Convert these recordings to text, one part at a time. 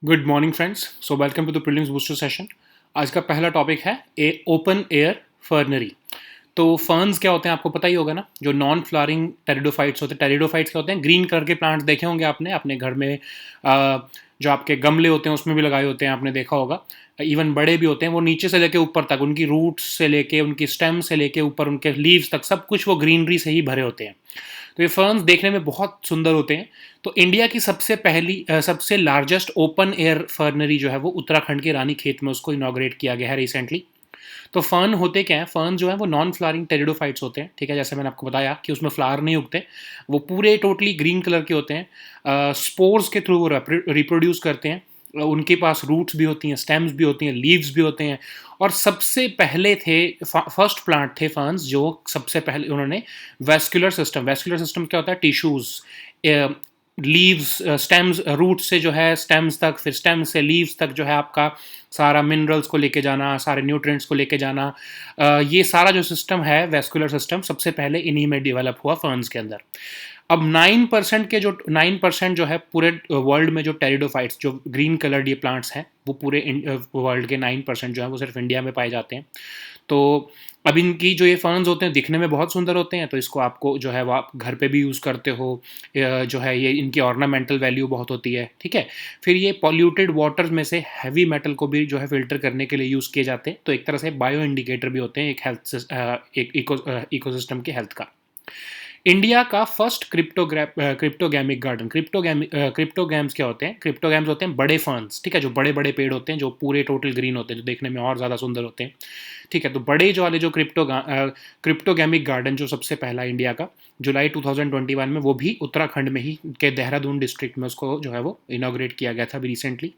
Good morning friends. So welcome to the prelims booster session. आज का पहला topic है ओपन एयर फर्नरी। तो फर्न्स क्या होते हैं आपको पता ही होगा ना, जो नॉन फ्लावरिंग टेरिडोफाइट्स होते हैं। टेरिडोफाइट्स क्या होते हैं? ग्रीन कलर के प्लांट्स देखे होंगे आपने अपने घर में। जो आपके गमले होते हैं उसमें भी लगाए होते हैं, आपने देखा होगा। इवन बड़े भी होते हैं, वो नीचे से लेके ऊपर तक, उनकी रूट्स से लेके उनकी स्टेम से लेके ऊपर उनके लीव्स तक सब कुछ वो ग्रीनरी से ही भरे होते हैं। तो ये फर्न्स देखने में बहुत सुंदर होते हैं। तो इंडिया की सबसे लार्जेस्ट ओपन एयर फर्नरी जो है वो उत्तराखंड के रानी खेत में उसको इनॉग्रेट किया गया है रिसेंटली। तो फर्न होते क्या है? फर्न जो है वो नॉन फ्लावरिंग टेरिडोफाइट्स होते हैं, ठीक है। जैसे मैंने आपको बताया कि उसमें फ्लावर नहीं उगते, वो पूरे टोटली ग्रीन कलर के होते हैं। स्पोर्स के थ्रू वो रिप्रोड्यूस करते हैं। उनके पास रूट्स भी होती हैं, स्टेम्स भी होती हैं, लीव्स भी होते हैं। और सबसे पहले थे, फर्स्ट प्लांट थे फर्न्स जो सबसे पहले उन्होंने वैस्कुलर सिस्टम क्या होता है? टिश्यूज, लीव्स, स्टेम्स, रूट से जो है स्टेम्स तक, फिर स्टेम से लीव्स तक जो है आपका सारा मिनरल्स को लेके जाना, सारे न्यूट्रिएंट्स को लेके जाना। ये सारा जो सिस्टम है वैस्कुलर सिस्टम सबसे पहले इन्हीं में डेवलप हुआ फर्न्स के अंदर। अब 9% जो है पूरे वर्ल्ड में जो टेरिडोफाइट्स, जो ग्रीन कलर्ड ये प्लांट्स हैं, वो पूरे वर्ल्ड के 9% जो है वो सिर्फ इंडिया में पाए जाते हैं। तो अब इनकी जो ये फर्न्स होते हैं दिखने में बहुत सुंदर होते हैं, तो इसको आपको जो है वो आप घर पे भी यूज़ करते हो। जो है ये इनकी ऑर्नामेंटल वैल्यू बहुत होती है, ठीक है। फिर ये पॉल्यूटेड वाटर्स में से हैवी मेटल को भी जो है फिल्टर करने के लिए यूज़ किए जाते हैं। तो एक तरह से बायो इंडिकेटर भी होते हैं एक एक इकोसिस्टम के हेल्थ का। इंडिया का फर्स्ट क्रिप्टोगैमिक गार्डन। क्रिप्टोगैम्स क्या होते हैं? क्रिप्टोगैम्स होते हैं बड़े फर्न्स, ठीक है, जो बड़े बड़े पेड़ होते हैं, जो पूरे टोटल ग्रीन होते हैं, जो देखने में और ज़्यादा सुंदर होते हैं, ठीक है। तो बड़े जो वाले जो क्रिप्टोगैमिक गार्डन जो सबसे पहला इंडिया का जुलाई 2021 में, वो भी उत्तराखंड में ही के देहरादून डिस्ट्रिक्ट में उसको जो है वो इनॉग्रेट किया गया था अभी रिसेंटली।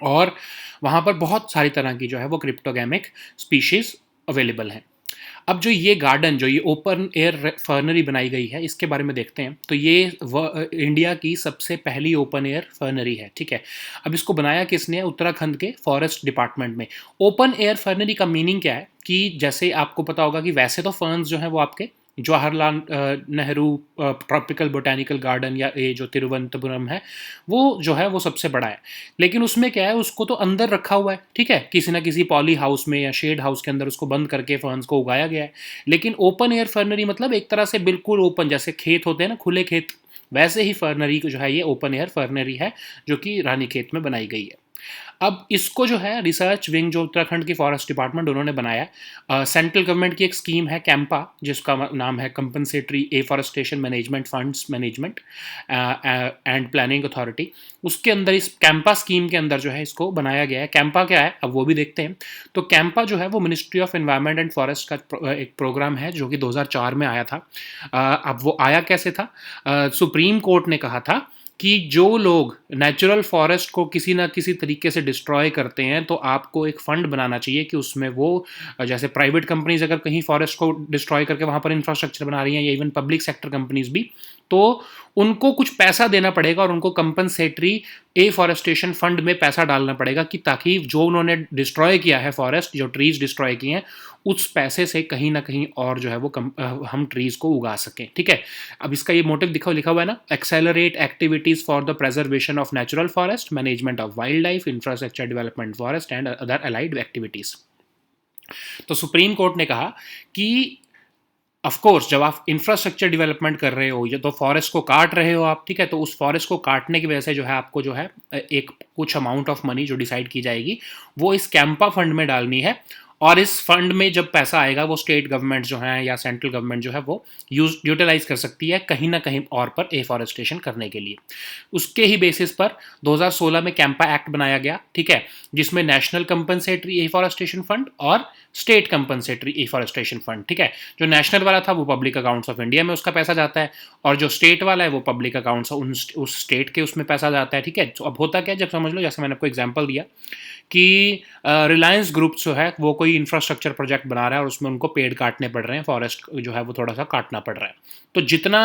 और वहाँ पर बहुत सारी तरह की जो है वो क्रिप्टोगैमिक स्पीशीज़ अवेलेबल हैं। अब जो ये गार्डन, जो ये ओपन एयर फर्नरी बनाई गई है, इसके बारे में देखते हैं। तो ये इंडिया की सबसे पहली ओपन एयर फर्नरी है, ठीक है। अब इसको बनाया किसने? उत्तराखंड के फॉरेस्ट डिपार्टमेंट में। ओपन एयर फर्नरी का मीनिंग क्या है कि जैसे आपको पता होगा कि वैसे तो फर्न्स जो हैं वो आपके Jawaharlal Nehru tropical botanical garden या ये जो तिरुवनंतपुरम है, वो जो है वो सबसे बड़ा है। लेकिन उसमें क्या है, उसको तो अंदर रखा हुआ है, ठीक है, किसी ना किसी पॉली हाउस में या शेड हाउस के अंदर उसको बंद करके फर्न्स को उगाया गया है। लेकिन ओपन एयर फर्नरी मतलब एक तरह से बिल्कुल ओपन, जैसे खेत होते हैं ना, खुले खेत, वैसे ही फर्नरी जो है ये ओपन एयर फर्नरी है, जो कि रानीखेत में बनाई गई है। अब इसको जो है रिसर्च विंग जो उत्तराखंड की फॉरेस्ट डिपार्टमेंट उन्होंने बनाया। सेंट्रल गवर्नमेंट की एक स्कीम है कैंपा, जिसका नाम है compensatory afforestation management funds management and planning authority. उसके अंदर, इस कैंपा स्कीम के अंदर जो है इसको बनाया गया है। कैंपा क्या है अब वो भी देखते हैं। तो कैंपा जो है वो ministry of environment and forest का एक प्रोग्राम है जो कि 2004 में आया था। अब वो आया कैसे था? सुप्रीम कोर्ट ने कहा था कि जो लोग नेचुरल फॉरेस्ट को किसी ना किसी तरीके से डिस्ट्रॉय करते हैं, तो आपको एक फ़ंड बनाना चाहिए कि उसमें वो, जैसे प्राइवेट कंपनीज अगर कहीं फॉरेस्ट को डिस्ट्रॉय करके वहाँ पर इंफ्रास्ट्रक्चर बना रही हैं, या इवन पब्लिक सेक्टर कंपनीज भी, तो उनको कुछ पैसा देना पड़ेगा और उनको कंपनसेटरी एफॉरेस्टेशन फंड में पैसा डालना पड़ेगा, कि ताकि जो उन्होंने डिस्ट्रॉय किया है फॉरेस्ट, जो ट्रीज डिस्ट्रॉय किए हैं, उस पैसे से कहीं ना कहीं और जो है वो हम ट्रीज को उगा सकें, ठीक है। अब इसका ये मोटिव लिखा हुआ है ना, accelerate activities for the preservation of natural forest, management of wild life, infrastructure development forest and other allied activities. तो सुप्रीम कोर्ट ने कहा कि ऑफ कोर्स जब आप इंफ्रास्ट्रक्चर डेवलपमेंट कर रहे हो या तो फॉरेस्ट को काट रहे हो आप, ठीक है, तो उस फॉरेस्ट को काटने की वजह से जो है आपको जो है एक कुछ अमाउंट ऑफ मनी जो डिसाइड की जाएगी वो इस कैंपा फंड में डालनी है। और इस फंड में जब पैसा आएगा वो स्टेट गवर्नमेंट जो है या सेंट्रल गवर्नमेंट जो है वो यूटिलाइज कर सकती है कहीं ना कहीं और पर एफॉरेस्टेशन करने के लिए। उसके ही बेसिस पर 2016 में कैंपा एक्ट बनाया गया, ठीक है, जिसमें नेशनल कंपनसेटरी एफॉरेस्टेशन फंड और स्टेट कंपनसेटरी एफॉरेस्टेशन फंड, ठीक है। जो नेशनल वाला था वो पब्लिक अकाउंट्स ऑफ इंडिया में उसका पैसा जाता है, और जो स्टेट वाला है वो पब्लिक अकाउंट्स उस स्टेट के उसमें पैसा जाता है, ठीक है। तो अब होता क्या है, जब समझ लो, जैसे मैंने आपको एग्जांपल दिया कि रिलायंस ग्रुप जो है वो कोई इंफ्रास्ट्रक्चर प्रोजेक्ट बना रहा है और उसमें उनको पेड़ काटने पड़ रहे हैं, फॉरेस्ट जो है वो थोड़ा सा काटना पड़ रहा है, तो जितना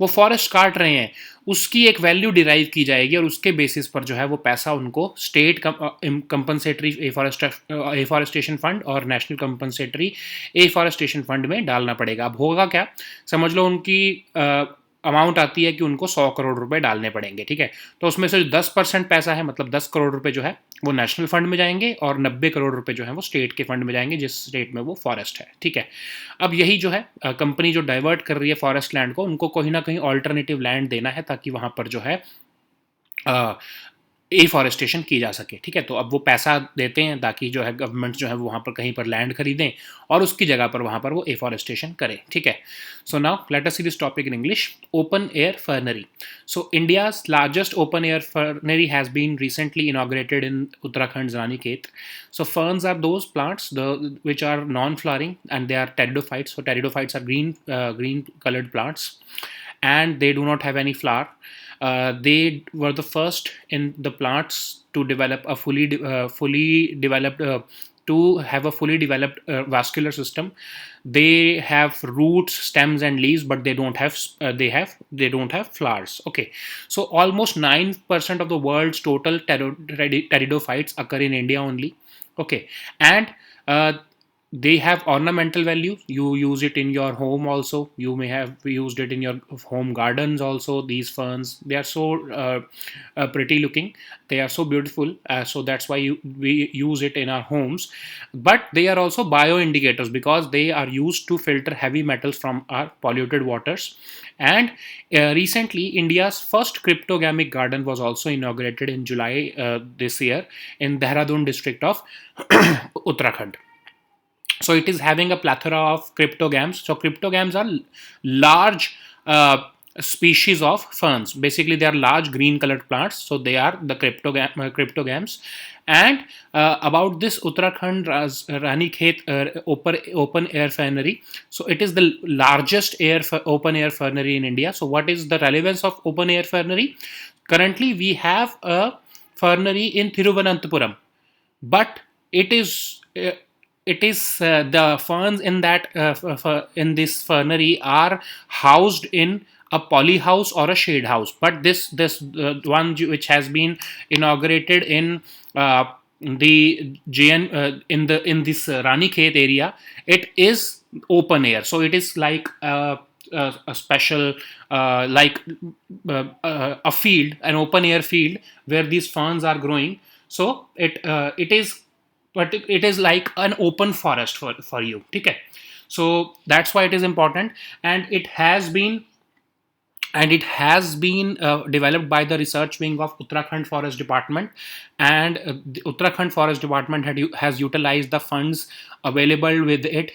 वो फॉरेस्ट काट रहे हैं उसकी एक वैल्यू डिराइव की जाएगी और उसके बेसिस पर जो है वो पैसा उनको स्टेट कंपनसेटरी एफॉरेस्टेशन फंड और नेशनल कंपनसेटरी एफॉरेस्टेशन फंड में डालना पड़ेगा। अब होगा क्या, समझ लो उनकी अमाउंट आती है कि उनको 100 करोड़ रुपए डालने पड़ेंगे, ठीक है। तो उसमें से जो 10% पैसा है, मतलब 10 करोड़ रुपए जो है वो नेशनल फंड में जाएंगे और 90 करोड़ रुपए जो है वो स्टेट के फंड में जाएंगे, जिस स्टेट में वो फॉरेस्ट है, ठीक है। अब यही जो है कंपनी जो डाइवर्ट कर रही है फॉरेस्ट लैंड को, उनको कहीं ना कहीं ऑल्टरनेटिव लैंड देना है ताकि वहां पर जो है एफॉरेस्टेशन की जा सके, ठीक है। तो अब वो पैसा देते हैं ताकि जो है गवर्नमेंट जो है वहाँ पर कहीं पर लैंड खरीदें और उसकी जगह पर वहाँ पर वो एफॉरेस्टेशन करें, ठीक है। So now let us see this topic in English. Open air fernery. So India's largest open air fernery has been recently inaugurated in Uttarakhand's Ranikhet. So ferns are those plants which are non-flowering and they are pteridophytes. So pteridophytes are green colored plants and they do not have any flower. They were the first in the plants to develop a fully developed to have a fully developed vascular system. They have roots, stems, and leaves, but they don't have they don't have flowers. Okay, so almost 9% of the world's total pteridophytes occur in India only. Okay, and uh, they have ornamental value. You use it in your home also. You may have used it in your home gardens also. These ferns, they are so pretty looking, they are so beautiful, so that's why we use it in our homes. But they are also bioindicators because they are used to filter heavy metals from our polluted waters. And recently India's first cryptogamic garden was also inaugurated in July this year in Dehradun district of Uttarakhand. So it is having a plethora of cryptogams. So cryptogams are large species of ferns. Basically they are large green colored plants, so they are the cryptogams. And about this Uttarakhand Ranikhet open air fernery, so it is the largest open air fernery in India. So what is the relevance of open air fernery? Currently we have a fernery in Thiruvananthapuram, but it is the ferns in that in this fernery are housed in a poly house or a shade house. But this one which has been inaugurated in the JN in this Ranikhet area, it is open air. So it is like a special like a field, an open air field where these ferns are growing. So it is, but it is like an open forest for you, okay. So that's why it is important. And it has been developed by the research wing of Uttarakhand Forest Department, and the Uttarakhand Forest Department has utilized the funds available with it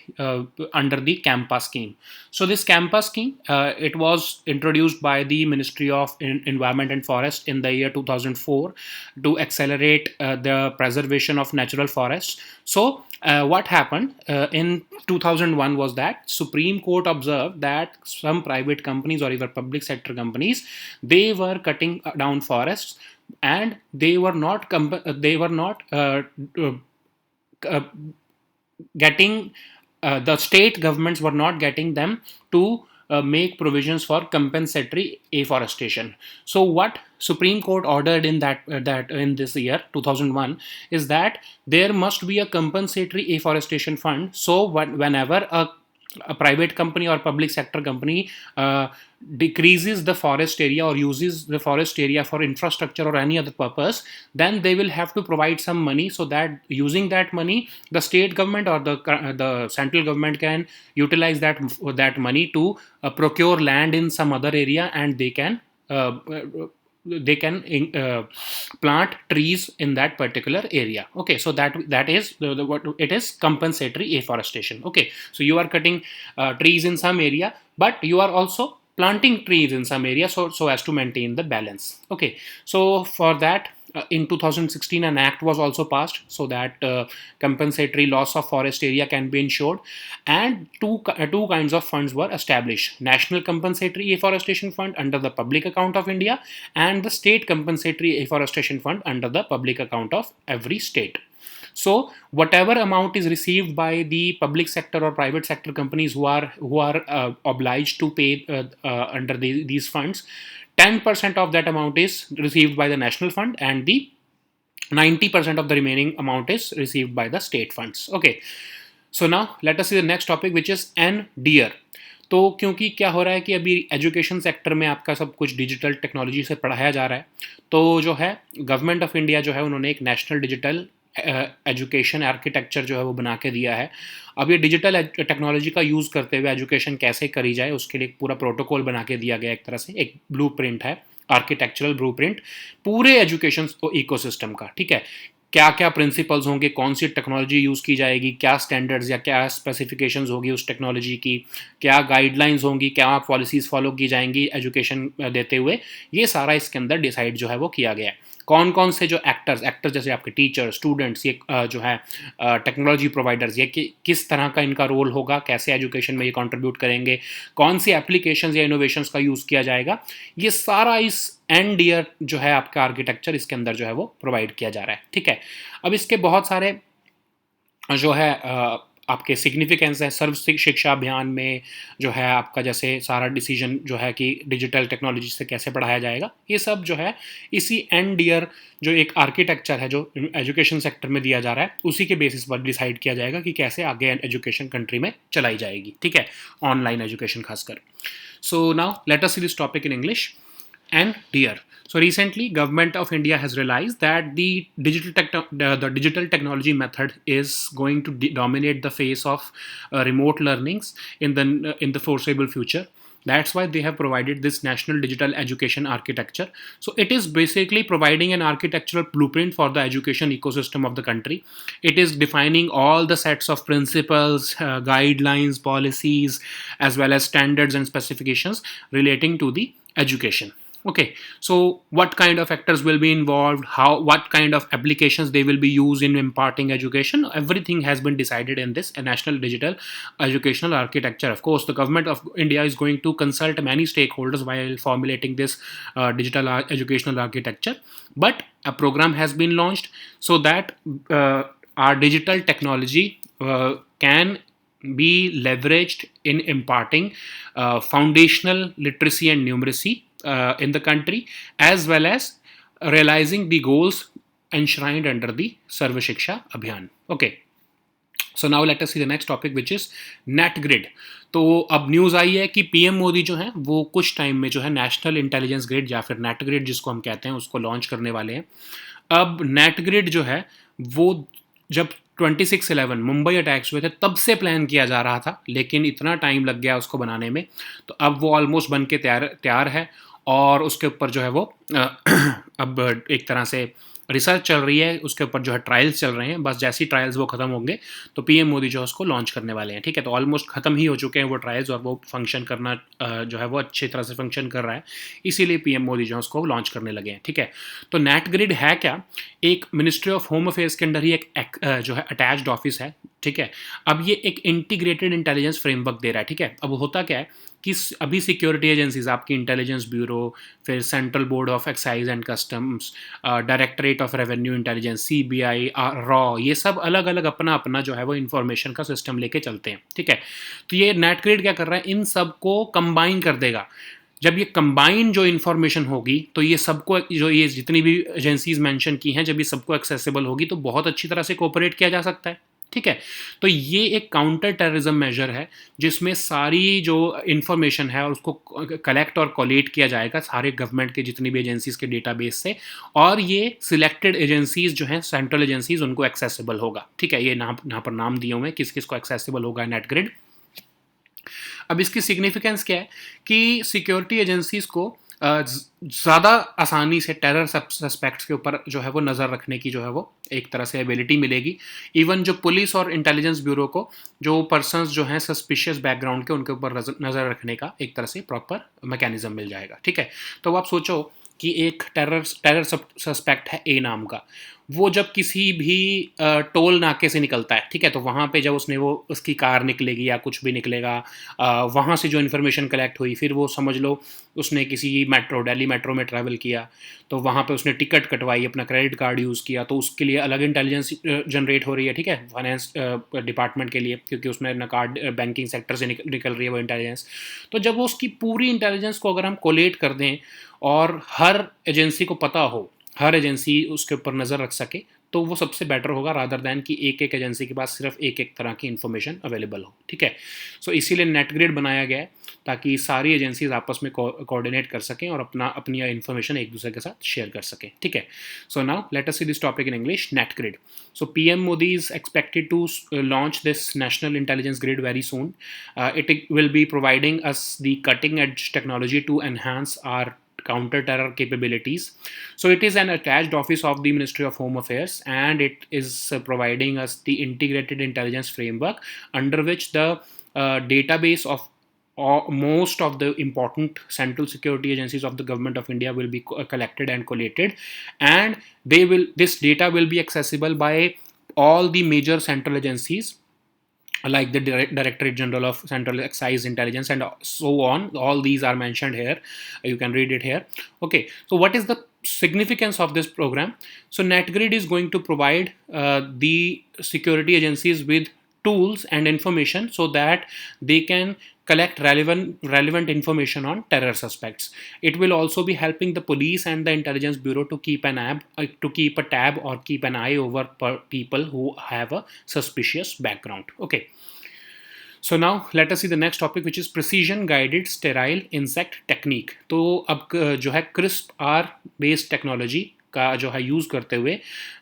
under the CAMPA scheme. So this CAMPA scheme, it was introduced by the Ministry of Environment and Forest in the year 2004 to accelerate the preservation of natural forests. So what happened in 2001 was that Supreme Court observed that some private companies or even public sector companies, they were cutting down forests, and they were not getting the state governments were not getting them to make provisions for compensatory afforestation. So what Supreme Court ordered in that in this year 2001 is that there must be a compensatory afforestation fund. So whenever a private company or public sector company decreases the forest area or uses the forest area for infrastructure or any other purpose, then they will have to provide some money, so that using that money, the state government or the central government can utilize that money to procure land in some other area, and they can plant trees in that particular area. Okay, so that is what it is, compensatory afforestation. Okay, so you are cutting trees in some area, but you are also planting trees in some area, so as to maintain the balance. Okay, so for that in 2016 an act was also passed, so that compensatory loss of forest area can be ensured, and two kinds of funds were established: National Compensatory Afforestation Fund under the Public Account of India, and the State Compensatory Afforestation Fund under the public account of every state. So whatever amount is received by the public sector or private sector companies who are obliged to pay under these funds, 10% of that amount is received by the national fund, and the 90% of the remaining amount is received by the state funds. Okay, so now let us see the next topic, which is NDEER. तो क्योंकि क्या हो रहा है कि अभी education sector में आपका सब कुछ डिजिटल टेक्नोलॉजी से पढ़ाया जा रहा है, तो जो है गवर्नमेंट ऑफ इंडिया जो है उन्होंने एक नेशनल डिजिटल एजुकेशन आर्किटेक्चर जो है वो बना के दिया है। अब ये डिजिटल टेक्नोलॉजी का यूज़ करते हुए एजुकेशन कैसे करी जाए उसके लिए एक पूरा प्रोटोकॉल बना के दिया गया, एक तरह से एक ब्लूप्रिंट है, आर्किटेक्चरल ब्लूप्रिंट पूरे एजुकेशन इकोसिस्टम का। ठीक है, क्या क्या प्रिंसिपल्स होंगे, कौन सी टेक्नोलॉजी यूज़ की जाएगी, क्या स्टैंडर्ड्स या क्या स्पेसिफिकेशंस होगी उस टेक्नोलॉजी की, क्या गाइडलाइंस होंगी, क्या पॉलिसीज़ फॉलो की जाएंगी एजुकेशन देते हुए, ये सारा इसके अंदर डिसाइड जो है वो किया गया है। कौन कौन से जो एक्टर्स जैसे आपके टीचर, स्टूडेंट्स, ये जो है टेक्नोलॉजी प्रोवाइडर्स, ये किस तरह का इनका रोल होगा, कैसे एजुकेशन में ये कंट्रीब्यूट करेंगे, कौन सी एप्लीकेशंस या इनोवेशंस का यूज़ किया जाएगा, ये सारा इस एंड ईयर जो है आपका आर्किटेक्चर इसके अंदर जो है वो प्रोवाइड किया जा रहा है। ठीक है, अब इसके बहुत सारे जो है आपके सिग्निफिकेंस है सर्व शिक्षा अभियान में, जो है आपका जैसे सारा डिसीजन जो है कि डिजिटल टेक्नोलॉजी से कैसे पढ़ाया जाएगा, ये सब जो है इसी एंड ईयर जो एक आर्किटेक्चर है जो एजुकेशन सेक्टर में दिया जा रहा है उसी के बेसिस पर डिसाइड किया जाएगा कि कैसे आगे एजुकेशन कंट्री में चलाई जाएगी। ठीक है, ऑनलाइन एजुकेशन खासकर। So now let us see this topic in English and dear. So recently, Government of India has realized that the digital technology method is going to dominate the face of remote learnings in the foreseeable future. That's why they have provided this National Digital Education Architecture. So it is basically providing an architectural blueprint for the education ecosystem of the country. It is defining all the sets of principles, guidelines, policies, as well as standards and specifications relating to the education. Okay, so what kind of factors will be involved, what kind of applications they will be used in imparting education, everything has been decided in this National Digital Educational Architecture. Of course, the government of India is going to consult many stakeholders while formulating this digital educational architecture, but a program has been launched so that our digital technology can be leveraged in imparting foundational literacy and numeracy in the country, as well as realizing the goals enshrined under the Sarva Shiksha Abhiyan. Okay, so now let us see the next topic, which is NatGrid. तो अब news आई है कि PM Modi जो है वो कुछ time में जो है नेशनल इंटेलिजेंस ग्रिड या फिर नेटग्रिड जिसको हम कहते हैं उसको लॉन्च करने वाले हैं। अब नेटग्रिड जो है वो जब 26/11 मुंबई अटैक्स हुए थे तब से प्लान किया जा रहा था, लेकिन इतना टाइम लग गया उसको बनाने में, तो अब वो ऑलमोस्ट बन के तैयार है और उसके ऊपर जो है वो अब एक तरह से रिसर्च चल रही है, उसके ऊपर जो है ट्रायल्स चल रहे हैं। बस जैसी ट्रायल्स वो ख़त्म होंगे तो पीएम मोदी जो है उसको लॉन्च करने वाले हैं। ठीक है, तो ऑलमोस्ट ख़त्म ही हो चुके हैं वो ट्रायल्स और वो फंक्शन करना जो है वो अच्छी तरह से फंक्शन कर रहा है, इसीलिए पीएम मोदी जो है उसको लॉन्च करने लगे हैं। ठीक है, तो नेटग्रिड है क्या, एक मिनिस्ट्री ऑफ होम अफेयर्स के अंडर ही एक जो है अटैच्ड ऑफिस है। ठीक है, अब ये एक इंटीग्रेटेड इंटेलिजेंस फ्रेमवर्क दे रहा है। ठीक है, अब होता क्या है कि अभी सिक्योरिटी एजेंसीज आपकी इंटेलिजेंस ब्यूरो, फिर central board of excise and customs, directorate of revenue intelligence, CBI, raw, ये सब अलग अलग अपना अपना जो है वो इंफॉर्मेशन का सिस्टम लेके चलते हैं। ठीक है, तो ये नेटग्रिड क्या कर रहा है, इन सब को कंबाइन कर देगा। जब ये कंबाइन जो इन्फॉर्मेशन होगी तो ये सबको, जो ये जितनी भी एजेंसीज मेंशन की हैं, जब ये सबको एक्सेसिबल होगी तो बहुत अच्छी तरह से कोऑपरेट किया जा सकता है। ठीक है, तो ये एक काउंटर टेररिज्म मेजर है जिसमें सारी जो इन्फॉर्मेशन है और उसको कलेक्ट और कोलेट किया जाएगा सारे गवर्नमेंट के जितनी भी एजेंसीज के डेटाबेस से, और ये सिलेक्टेड एजेंसीज जो हैं सेंट्रल एजेंसीज उनको एक्सेसिबल होगा। ठीक है, ये यहाँ पर नाम दिए हुए हैं किस किस को एक्सेसिबल होगा नेटग्रिड। अब इसकी सिग्निफिकेंस क्या है कि सिक्योरिटी एजेंसीज को ज़्यादा आसानी से टेरर सस्पेक्ट्स के ऊपर जो है वो नज़र रखने की जो है वो एक तरह से एबिलिटी मिलेगी। इवन जो पुलिस और इंटेलिजेंस ब्यूरो को जो पर्सन्स जो हैं सस्पिशियस बैकग्राउंड के, उनके ऊपर नज़र रखने का एक तरह से प्रॉपर मैकेनिज्म मिल जाएगा। ठीक है, तो आप सोचो कि एक टेरर सस्पेक्ट है ए नाम का, वो जब किसी भी टोल नाके से निकलता है, ठीक है, तो वहाँ पे जब उसकी कार निकलेगी या कुछ भी निकलेगा, वहाँ से जो इन्फॉर्मेशन कलेक्ट हुई, फिर वो समझ लो उसने किसी दिल्ली मेट्रो में ट्रैवल किया तो वहाँ पे उसने टिकट कटवाई, अपना क्रेडिट कार्ड यूज़ किया, तो उसके लिए अलग इंटेलिजेंस जनरेट हो रही है। ठीक है, फाइनेंस डिपार्टमेंट के लिए, क्योंकि उसमें न कार्ड बैंकिंग सेक्टर से निकल रही है वो इंटेलिजेंस। तो जब वो उसकी पूरी इंटेलिजेंस को अगर हम कोलेट कर दें और हर एजेंसी को पता हो, हर एजेंसी उसके ऊपर नज़र रख सके, तो वो सबसे बेटर होगा रादर दैन कि एक एक एजेंसी के पास सिर्फ एक एक तरह की इन्फॉर्मेशन अवेलेबल हो, ठीक है। सो इसीलिए नेटग्रिड बनाया गया है ताकि सारी एजेंसीज आपस में कोऑर्डिनेट कर सकें और अपनी इन्फॉर्मेशन एक दूसरे के साथ शेयर कर सकें, ठीक है। So now let us see this topic in English, NATGRID. So PM Modi is expected to launch this national intelligence grid very soon. It will be providing us the cutting edge technology to enhance our counter terror capabilities. So it is an attached office of the Ministry of Home Affairs, and it is providing us the integrated intelligence framework under which the database of most of the important central security agencies of the government of India will be collected and collated, and this data will be accessible by all the major central agencies like the Directorate General of Central Excise Intelligence and so on. All these are mentioned here. You can read it here. Okay, so what is the significance of this program? So NetGrid is going to provide the security agencies with tools and information so that they can collect relevant information on terror suspects. It will also be helping the police and the intelligence bureau to keep a tab or keep an eye over people who have a suspicious background. Okay. So now let us see the next topic, which is precision guided sterile insect technique. तो अब जो है CRISPR based technology का जो है use करते हुए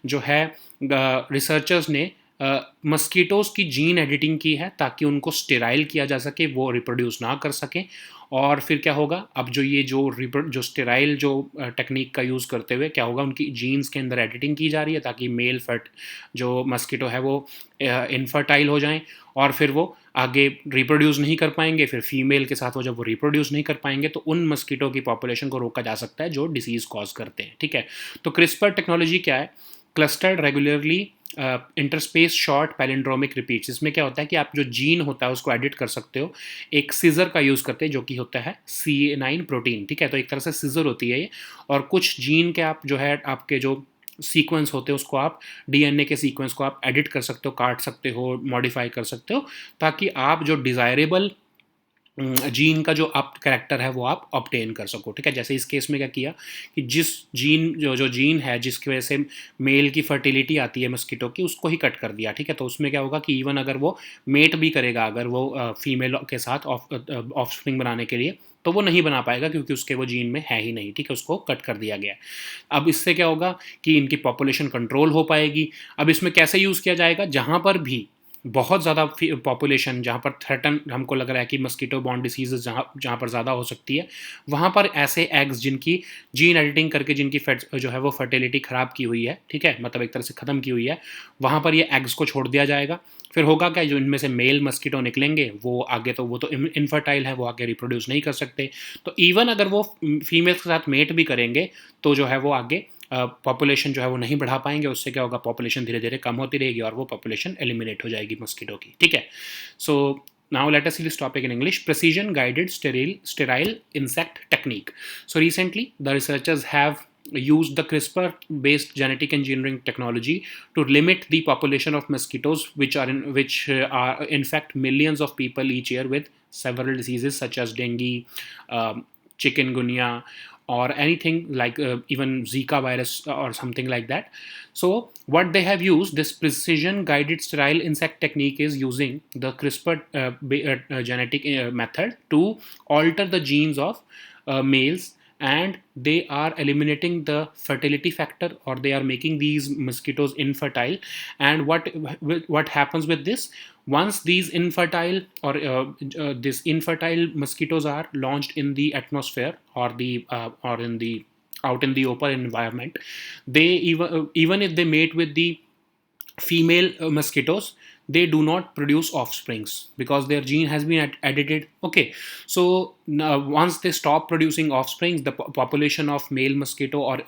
जो है रिसर्चर्स ने मस्कीटोज की जीन एडिटिंग की है ताकि उनको स्टेराइल किया जा सके, वो रिप्रोड्यूस ना कर सकें. और फिर क्या होगा, अब जो स्टेराइल जो टेक्निक का यूज़ करते हुए क्या होगा, उनकी जीन्स के अंदर एडिटिंग की जा रही है ताकि मेल जो मस्कीटो है वो इनफर्टाइल हो जाएं और फिर वो आगे रिप्रोड्यूस नहीं कर पाएंगे. फिर फीमेल के साथ जब वो रिप्रोड्यूस नहीं कर पाएंगे तो उन मस्कीटो की पॉपुलेशन को रोका जा सकता है जो डिसीज़ कॉज करते हैं, ठीक है. तो क्रिस्पर टेक्नोलॉजी क्या है? Clustered regularly interspace short palindromic repeats. इसमें क्या होता है कि आप जो जीन होता है उसको एडिट कर सकते हो. एक सीजर का यूज़ करते हैं जो कि होता है C9 प्रोटीन, ठीक है. तो एक तरह से सीजर होती है ये, और कुछ जीन के आप जो है आपके जो सीक्वेंस होते हैं उसको आप DNA के सीक्वेंस को आप एडिट कर सकते हो, काट सकते हो, मॉडिफाई कर सकते हो ताकि आप जो डिज़ायरेबल जीन का जो आप कैरेक्टर है वो आप ऑब्टेन कर सको, ठीक है. जैसे इस केस में क्या किया कि जिस जीन जो जीन है जिसकी वजह से मेल की फर्टिलिटी आती है मस्कीटो की, उसको ही कट कर दिया, ठीक है. तो उसमें क्या होगा कि इवन अगर वो मेट भी करेगा अगर वो फीमेल के साथ ऑफस्प्रिंग बनाने के लिए, तो वो नहीं बना पाएगा क्योंकि उसके वो जीन में है ही नहीं, ठीक है. उसको कट कर दिया गया. अब इससे क्या होगा कि इनकी पॉपुलेशन कंट्रोल हो पाएगी. अब इसमें कैसे यूज़ किया जाएगा? जहाँ पर भी बहुत ज़्यादा पॉपुलेशन, जहाँ पर थ्रेटन हमको लग रहा है कि मस्कीटो बॉर्न डिसीज़ जहाँ पर ज़्यादा हो सकती है, वहाँ पर ऐसे एग्स जिनकी जीन एडिटिंग करके जिनकी जो है वो फर्टिलिटी ख़राब की हुई है, ठीक है, मतलब एक तरह से ख़त्म की हुई है, वहाँ पर ये एग्स को छोड़ दिया जाएगा. फिर होगा क्या, जो इनमें से मेल मस्कीटो निकलेंगे वो आगे तो इनफर्टाइल है, वो आगे रिप्रोड्यूस नहीं कर सकते. तो इवन अगर वो फीमेल्स के साथ मेट भी करेंगे तो जो है वो आगे पॉपुलेशन जो है वो नहीं बढ़ा पाएंगे. उससे क्या होगा, पॉपुलेशन धीरे धीरे कम होती रहेगी और वो पॉपुलेशन एलिमिनेट हो जाएगी मस्कीटो की, ठीक है. सो now let us see this topic in English, precision guided sterile insect technique. So recently the researchers have used the CRISPR based genetic engineering technology to limit the population of mosquitoes which infect millions of people each year with several diseases such as dengue, chikungunya, or anything like even Zika virus or something like that. So what they have used, this precision guided sterile insect technique is using the CRISPR genetic method to alter the genes of males, and they are eliminating the fertility factor, or they are making these mosquitoes infertile. And what happens with this, once these infertile or this infertile mosquitoes are launched in the atmosphere or in the out in the open environment, they even if they mate with the female mosquitoes, they do not produce offsprings because their gene has been edited. Okay, so now once they stop producing offsprings, the population of male mosquito, or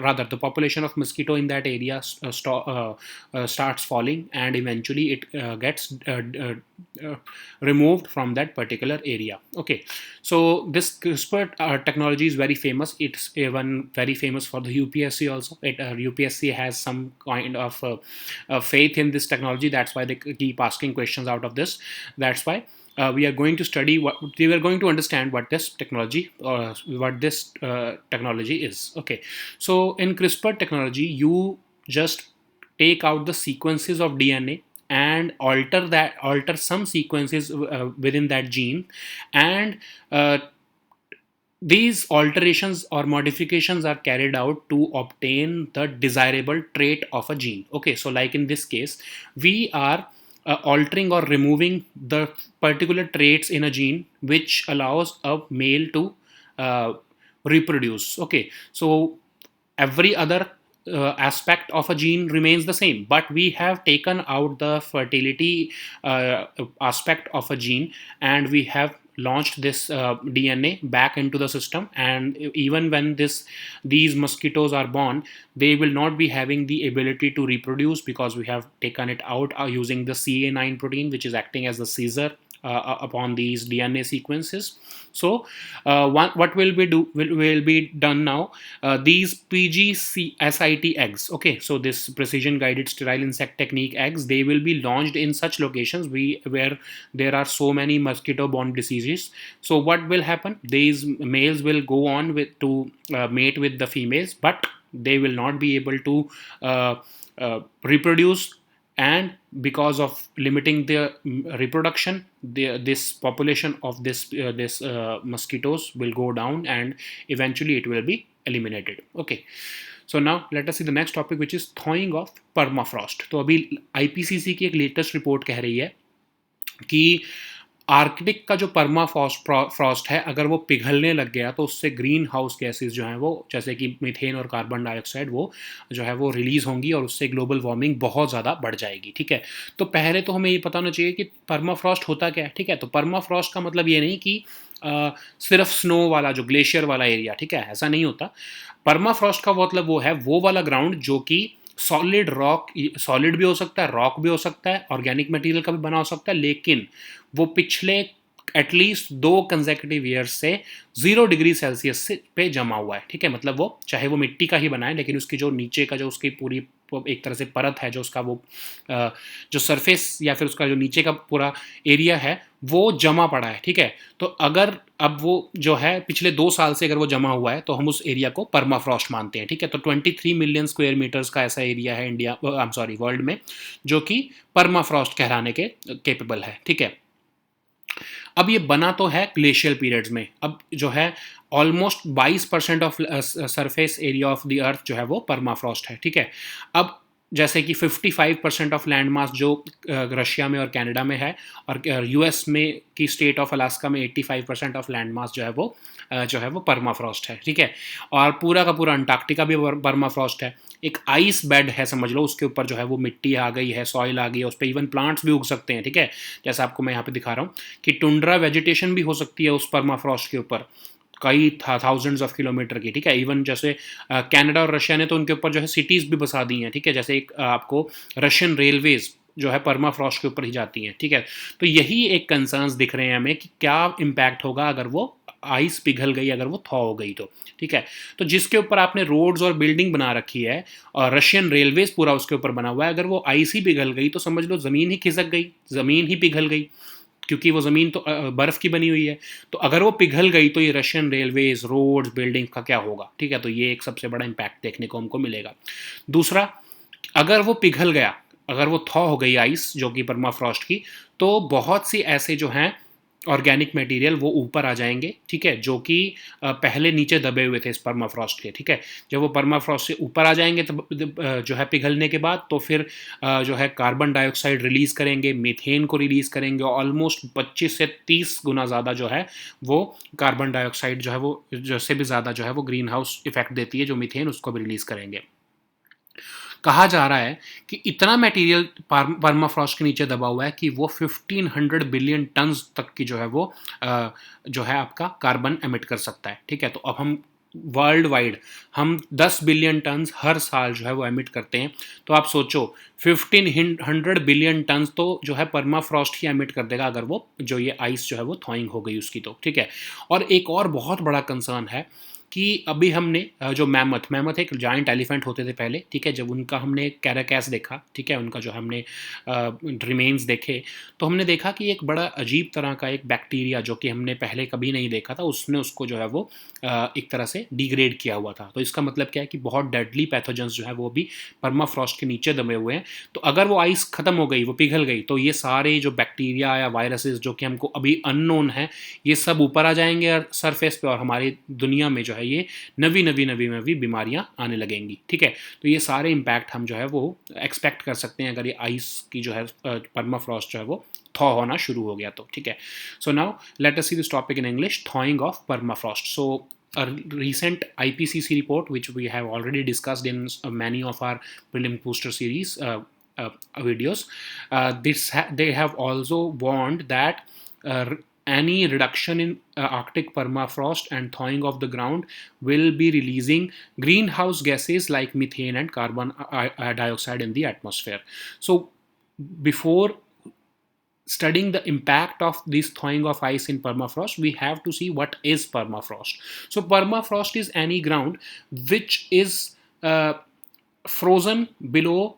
rather the population of mosquito in that area starts falling, and eventually it gets removed from that particular area. Okay, so this CRISPR technology is very famous. It's even very famous for the UPSC also. UPSC has some kind of faith in this technology. That's why they keep asking questions out of this. That's why we are going to study we are going to understand what this technology is. Okay, so in CRISPR technology, you just take out the sequences of DNA and alter some sequences within that gene, and these alterations or modifications are carried out to obtain the desirable trait of a gene. Okay, so like in this case, we are altering or removing the particular traits in a gene which allows a male to uh, reproduce. Okay, so every other aspect of a gene remains the same, but we have taken out the fertility aspect of a gene, and we have launched this DNA back into the system. And even when these mosquitoes are born, they will not be having the ability to reproduce because we have taken it out using the CA9 protein, which is acting as the Caesar upon these DNA sequences. So what will be done now? These PGSIT eggs, okay, so this precision guided sterile insect technique eggs, they will be launched in such locations where there are so many mosquito borne diseases. So what will happen? These males will go on to mate with the females, but they will not be able to reproduce, and because of limiting their reproduction, this population of this mosquitoes will go down, and eventually it will be eliminated. Okay, so now let us see the next topic, which is thawing of permafrost. तो अभी IPCC की एक latest report कह रही है कि Arctic का जो पर्मा फ्रॉस्ट है, अगर वो पिघलने लग गया तो उससे ग्रीन हाउस गैसेज जो हैं वो, जैसे कि मीथेन और कार्बन डाइऑक्साइड, वो जो है वो रिलीज़ होंगी और उससे ग्लोबल वार्मिंग बहुत ज़्यादा बढ़ जाएगी। ठीक है, तो पहले तो हमें ये पता होना चाहिए कि पर्मा फ्रॉस्ट होता क्या है। ठीक है, तो पर्मा फ्रॉस्ट का मतलब ये नहीं कि सिर्फ स्नो वाला जो ग्लेशियर वाला एरिया, ठीक है, ऐसा नहीं होता। पर्मा फ्रॉस्ट का मतलब वो है वो वाला ग्राउंड जो कि सॉलिड रॉक, सॉलिड भी हो सकता है, रॉक भी हो सकता है, ऑर्गेनिक मटेरियल का भी बना हो सकता है, लेकिन वो पिछले एटलीस्ट 2 कंसेक्यूटिव ईयर्स से 0 डिग्री सेल्सियस से पे जमा हुआ है। ठीक है, मतलब वो चाहे वो मिट्टी का ही बना है, लेकिन उसकी जो नीचे का जो उसकी पूरी एक तरह से परत है, जो उसका वो जो सरफेस या फिर उसका जो नीचे का पूरा एरिया है वो जमा पड़ा है। ठीक है, तो अगर अब वो जो है पिछले 2 साल से अगर वो जमा हुआ है तो हम उस एरिया को पर्माफ्रॉस्ट मानते हैं। ठीक है, तो 23 मिलियन स्क्वायर मीटर्स का ऐसा एरिया है India, I am sorry, world में, जो कि पर्माफ्रॉस्ट कहलाने के केपेबल है। ठीक है, अब ये बना तो है ग्लेशियल पीरियड्स में, अब जो है almost 22% of surface area of the earth जो है वो पर्माफ्रॉस्ट है। ठीक है, अब जैसे कि 55% ऑफ लैंड मास जो रशिया में और कनाडा में है, और यूएस में की स्टेट ऑफ अलास्का में 85% ऑफ लैंड मास जो है वो पर्माफ्रॉस्ट है। ठीक है, और पूरा का पूरा अंटार्कटिका भी पर्माफ्रॉस्ट है। एक आइस बेड है समझ लो, उसके ऊपर जो है वो मिट्टी आ गई है, सॉइल आ गई है, उस पर इवन प्लांट्स भी उग सकते हैं। ठीक है, जैसा आपको मैं यहाँ पे दिखा रहा हूँ कि टुंड्रा वेजिटेशन भी हो सकती है उस पर्माफ्रॉस्ट के ऊपर, कई थाउजेंड्स ऑफ किलोमीटर की। ठीक है, इवन जैसे कनाडा और रशिया ने तो उनके ऊपर जो है सिटीज़ भी बसा दी हैं। ठीक है, जैसे एक आपको रशियन रेलवेज जो है पर्माफ्रॉस्ट के ऊपर ही जाती हैं। ठीक है, तो यही एक कंसर्न्स दिख रहे हैं हमें कि क्या इम्पैक्ट होगा अगर वो आइस पिघल गई, अगर वो थॉ हो गई तो। ठीक है, तो जिसके ऊपर आपने रोड्स और बिल्डिंग बना रखी है और रशियन रेलवेज पूरा उसके ऊपर बना हुआ है, अगर वो आइस ही पिघल गई तो समझ लो ज़मीन ही खिसक गई, ज़मीन ही पिघल गई, क्योंकि वो ज़मीन तो बर्फ़ की बनी हुई है। तो अगर वो पिघल गई तो ये रशियन रेलवेज, रोड्स, बिल्डिंग का क्या होगा। ठीक है, तो ये एक सबसे बड़ा इम्पैक्ट देखने को हमको मिलेगा। दूसरा, अगर वो पिघल गया, अगर वो थॉ हो गई आइस जो कि पर्माफ्रॉस्ट की, तो बहुत सी ऐसे जो हैं ऑर्गेनिक मटेरियल वो ऊपर आ जाएंगे। ठीक है, जो कि पहले नीचे दबे हुए थे इस पर्माफ्रॉस्ट के। ठीक है, जब वो पर्माफ्रॉस्ट से ऊपर आ जाएंगे तो जो है पिघलने के बाद, तो फिर जो है कार्बन डाइऑक्साइड रिलीज़ करेंगे, मीथेन को रिलीज़ करेंगे, ऑलमोस्ट 25 से 30 गुना ज़्यादा जो है वो कार्बन डाइऑक्साइड जो है वो जैसे भी ज़्यादा जो है वो ग्रीन हाउस इफेक्ट देती है जो मीथेन, उसको भी रिलीज़ करेंगे। कहा जा रहा है कि इतना मटेरियल पर्माफ्रॉस्ट के नीचे दबा हुआ है कि वो 1500 बिलियन टन्स तक की जो है वो जो है आपका कार्बन एमिट कर सकता है। ठीक है, तो अब हम वर्ल्ड वाइड हम 10 बिलियन टन्स हर साल जो है वो एमिट करते हैं, तो आप सोचो 1500 बिलियन टन्स तो जो है पर्माफ्रॉस्ट ही एमिट कर देगा अगर वो जो ये आइस जो है वो थॉइंग हो गई उसकी तो। ठीक है, और एक और बहुत बड़ा कंसर्न है कि अभी हमने जो मैमथ एक जाइंट एलिफेंट होते थे पहले, ठीक है, जब उनका हमने कैराकैस देखा, ठीक है, उनका जो हमने रिमेन्स देखे, तो हमने देखा कि एक बड़ा अजीब तरह का एक बैक्टीरिया जो कि हमने पहले कभी नहीं देखा था, उसने उसको जो है वो एक तरह से डिग्रेड किया हुआ था। तो इसका मतलब क्या है कि बहुत डेडली पैथोजेंस जो है वो भी परमाफ्रॉस्ट के नीचे दबे हुए हैं। तो अगर वो आइस खत्म हो गई, वो पिघल गई, तो ये सारे जो बैक्टीरिया या वायरसेस जो कि हमको अभी अननोन है, ये सब ऊपर आ जाएंगे सरफेस पे, और हमारी दुनिया में जो है ये नवी बीमारियां आने लगेंगी, ठीक है। तो ये सारे इम्पैक्ट हम जो है वो एक्सपेक्ट कर सकते हैं अगर ये आइस की जो है परमाफ्रॉस्ट जो है वो थॉ होना शुरू हो गया तो, ठीक है। So now let us see this topic in English, thawing of permafrost. So a recent IPCC report, which we have already discussed in many of our prelim booster series videos, they have also warned that any reduction in Arctic permafrost and thawing of the ground will be releasing greenhouse gases like methane and carbon dioxide in the atmosphere. So before studying the impact of this thawing of ice in permafrost, we have to see what is permafrost. So permafrost is any ground which is frozen below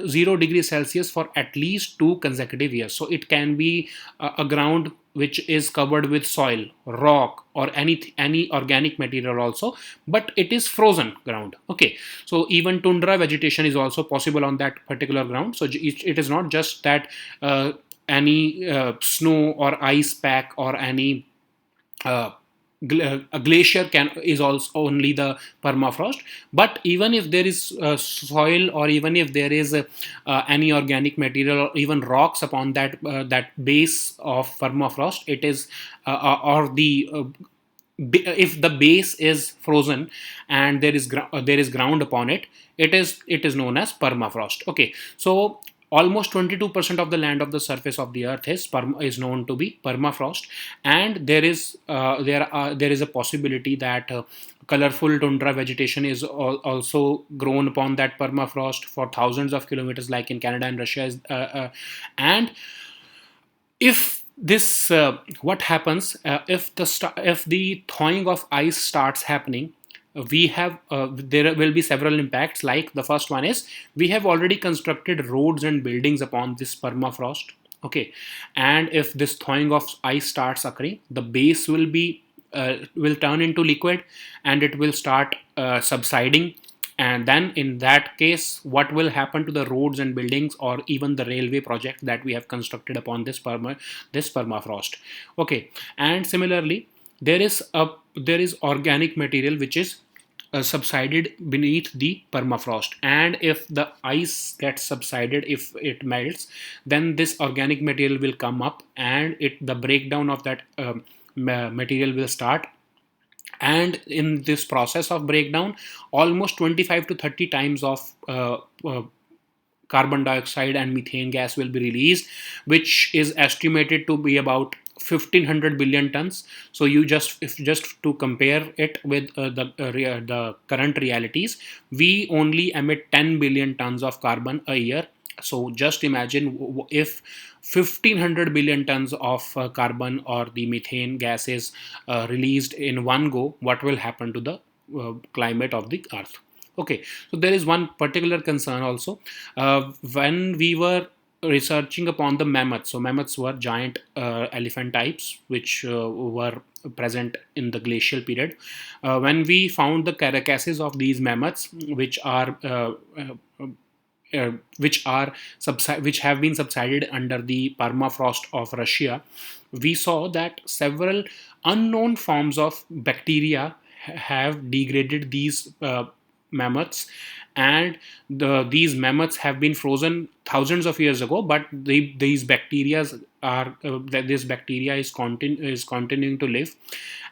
0 degrees Celsius for at least 2 consecutive years. So it can be a ground which is covered with soil, rock, or any organic material also, but it is frozen ground. Okay, so even tundra vegetation is also possible on that particular ground. So it is not just that any snow or ice pack or any a glacier is also only the permafrost, but even if there is soil, or even if there is any organic material or even rocks upon that base of permafrost, it is or the if the base is frozen and there is ground upon it, it is known as permafrost. Okay, so almost 22% of the land of the surface of the earth is known to be permafrost, and there is a possibility that colorful tundra vegetation is also grown upon that permafrost for thousands of kilometers, like in Canada and Russia. And if this what happens if the thawing of ice starts happening, we have there will be several impacts. Like the first one is, we have already constructed roads and buildings upon this permafrost. Okay, and if this thawing of ice starts occurring, the base will turn into liquid, and it will start subsiding. And then in that case, what will happen to the roads and buildings, or even the railway project that we have constructed upon this permafrost? Okay, and similarly, there is organic material which is subsided beneath the permafrost, and if the ice gets subsided, if it melts, then this organic material will come up, and the breakdown of that material will start. And in this process of breakdown, almost 25 to 30 times of carbon dioxide and methane gas will be released, which is estimated to be about 1500 billion tons. So just to compare it with the current realities, we only emit 10 billion tons of carbon a year. So just imagine if 1500 billion tons of carbon or the methane gas is released in one go, what will happen to the climate of the earth? Okay, so there is one particular concern also. When we were researching upon the mammoths, so mammoths were giant elephant types which were present in the glacial period. When we found the carcasses of these mammoths, which have been subsided under the permafrost of Russia, we saw that several unknown forms of bacteria have degraded these mammoths, and these mammoths have been frozen thousands of years ago, but these bacteria this bacteria is continuing to live.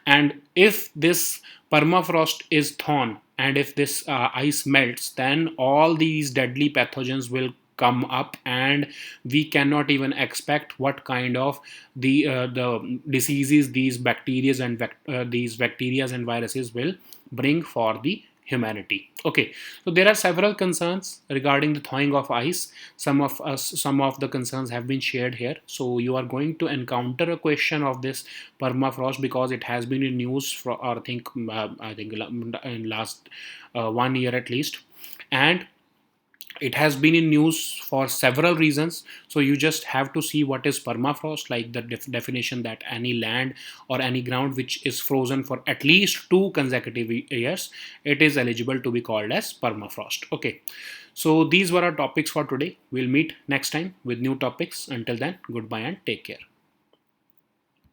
And if this permafrost is thawed, and if this ice melts, then all these deadly pathogens will come up, and we cannot even expect what kind of the diseases these bacteria and viruses will bring for the humanity. Okay, so there are several concerns regarding the thawing of ice. Some of the concerns have been shared here. So you are going to encounter a question of this permafrost because it has been in news for I think in last 1 year at least, and it has been in news for several reasons. So you just have to see what is permafrost, like the definition that any land or any ground which is frozen for at least 2 consecutive years, it is eligible to be called as permafrost. Okay, so these were our topics for today. We'll meet next time with new topics. Until then, goodbye and take care.